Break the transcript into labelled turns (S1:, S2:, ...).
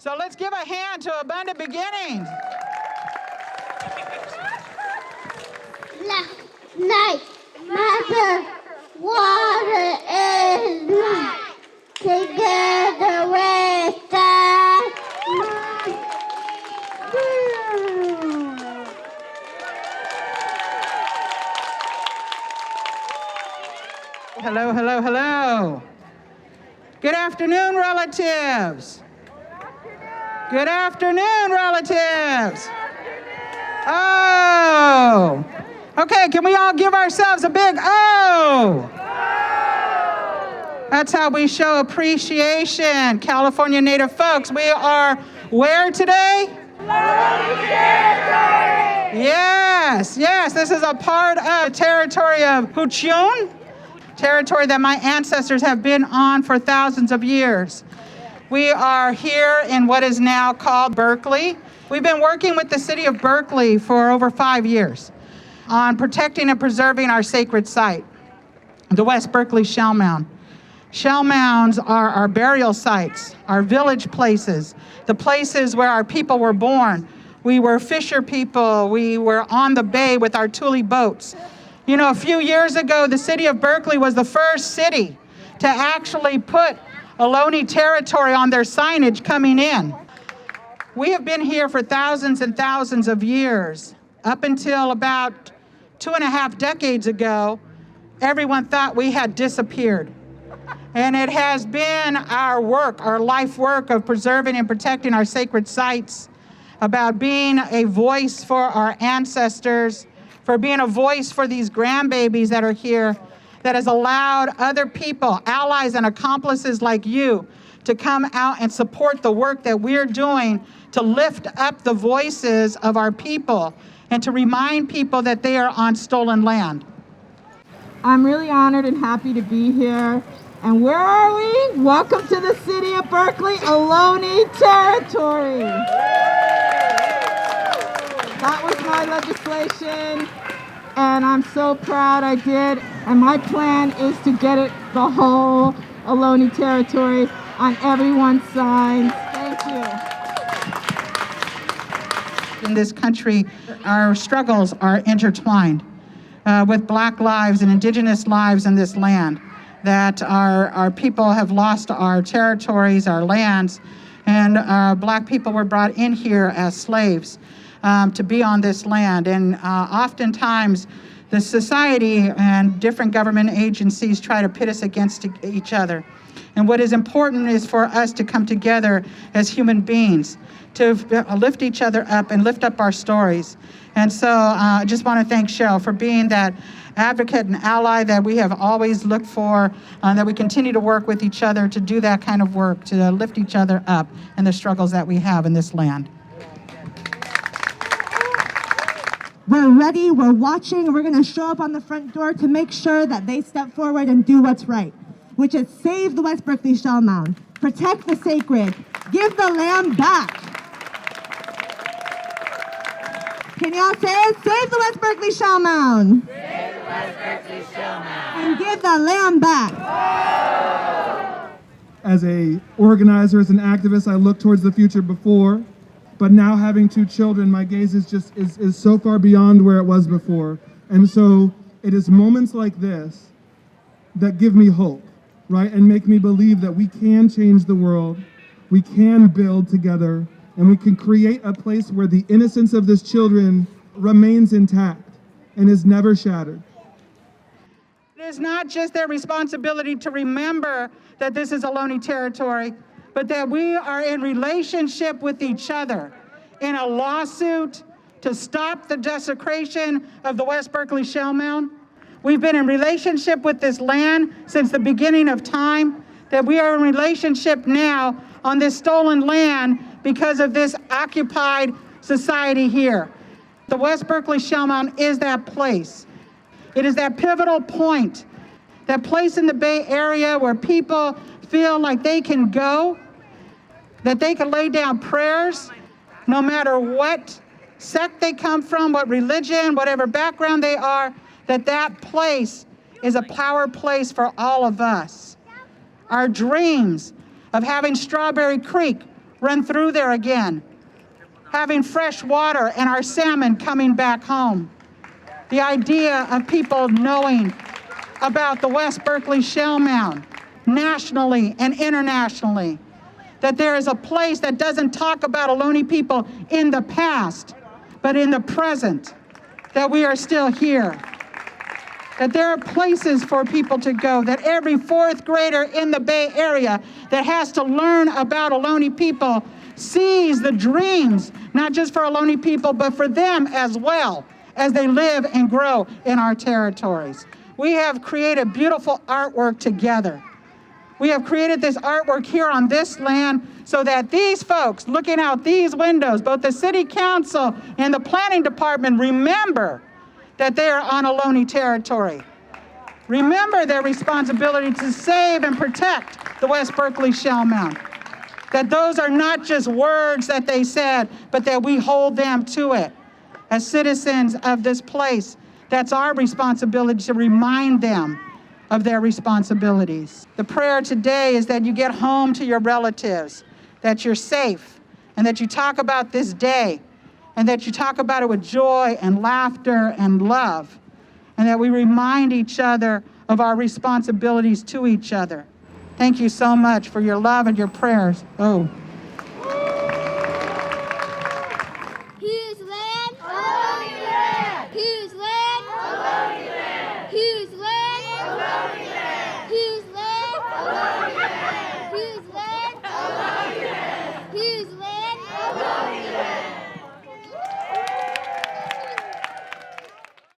S1: So let's give a hand to Abundant Beginnings.
S2: Light, matter, water is life. Together we stand.
S1: Hello, hello, hello. Good afternoon, relatives. Good afternoon, relatives. Oh. Okay, can we all give ourselves a big oh? That's how we show appreciation. California Native folks, we are where today? Ohlone Territory. Yes, this is a part of the territory of Huchun, territory that my ancestors have been on for thousands of years. We are here in what is now called Berkeley. We've been working with the city of Berkeley for over 5 years on protecting and preserving our sacred site, the West Berkeley Shell Mound. Shell mounds are our burial sites, our village places, the places where our people were born. We were fisher people. We were on the bay with our Thule boats. You know, a few years ago, the city of Berkeley was the first city to actually put Ohlone Territory on their signage coming in. We have been here for thousands and thousands of years. Up until about 2.5 decades ago, everyone thought we had disappeared. And it has been our work, our life work of preserving and protecting our sacred sites, about being a voice for our ancestors, for being a voice for these grandbabies that are here, that has allowed other people, allies and accomplices like you, to come out and support the work that we're doing to lift up the voices of our people and to remind people that they are on stolen land.
S3: I'm really honored and happy to be here. And where are we? Welcome to the city of Berkeley, Ohlone Territory. That was my legislation, and I'm so proud I did. And my plan is to get it the whole Ohlone Territory on everyone's signs. Thank you.
S1: In this country, our struggles are intertwined with Black lives and Indigenous lives in this land, that our people have lost our territories, our lands, and Black people were brought in here as slaves to be on this land. And oftentimes, the society and different government agencies try to pit us against each other. And what is important is for us to come together as human beings, to lift each other up and lift up our stories. And so I just want to thank Cheryl for being that advocate and ally that we have always looked for, that we continue to work with each other to do that kind of work, to lift each other up and the struggles that we have in this land.
S4: We're ready, we're watching, and we're going to show up on the front door to make sure that they step forward and do what's right, which is save the West Berkeley Shell Mound, protect the sacred, give the land back. Can y'all say it? Save the West Berkeley Shell Mound.
S2: Save the West Berkeley Shell Mound.
S4: And give the land back.
S5: As a organizer, as an activist, I look towards the future before. But now having 2 children, my gaze is so far beyond where it was before. And so it is moments like this that give me hope, right? And make me believe that we can change the world, we can build together, and we can create a place where the innocence of these children remains intact and is never shattered.
S1: It is not just their responsibility to remember that this is Ohlone Territory, but that we are in relationship with each other in a lawsuit to stop the desecration of the West Berkeley Shell Mound. We've been in relationship with this land since the beginning of time, that we are in relationship now on this stolen land because of this occupied society here. The West Berkeley Shell Mound is that place. It is that pivotal point, that place in the Bay Area where people feel like they can go, that they can lay down prayers no matter what sect they come from, what religion, whatever background they are, that place is a power place for all of us. Our dreams of having Strawberry Creek run through there again, having fresh water and our salmon coming back home. The idea of people knowing about the West Berkeley Shell Mound nationally and internationally, that there is a place that doesn't talk about Ohlone people in the past, but in the present, that we are still here, that there are places for people to go, that every fourth grader in the Bay Area that has to learn about Ohlone people sees the dreams, not just for Ohlone people, but for them as well, as they live and grow in our territories. We have created beautiful artwork together. We have created this artwork here on this land so that these folks looking out these windows, both the city council and the planning department, remember that they are on Ohlone territory. Remember their responsibility to save and protect the West Berkeley Shell Mound. That those are not just words that they said, but that we hold them to it. As citizens of this place, that's our responsibility to remind them of their responsibilities. The prayer today is that you get home to your relatives, that you're safe, and that you talk about this day, and that you talk about it with joy and laughter and love, and that we remind each other of our responsibilities to each other. Thank you so much for your love and your prayers. Oh.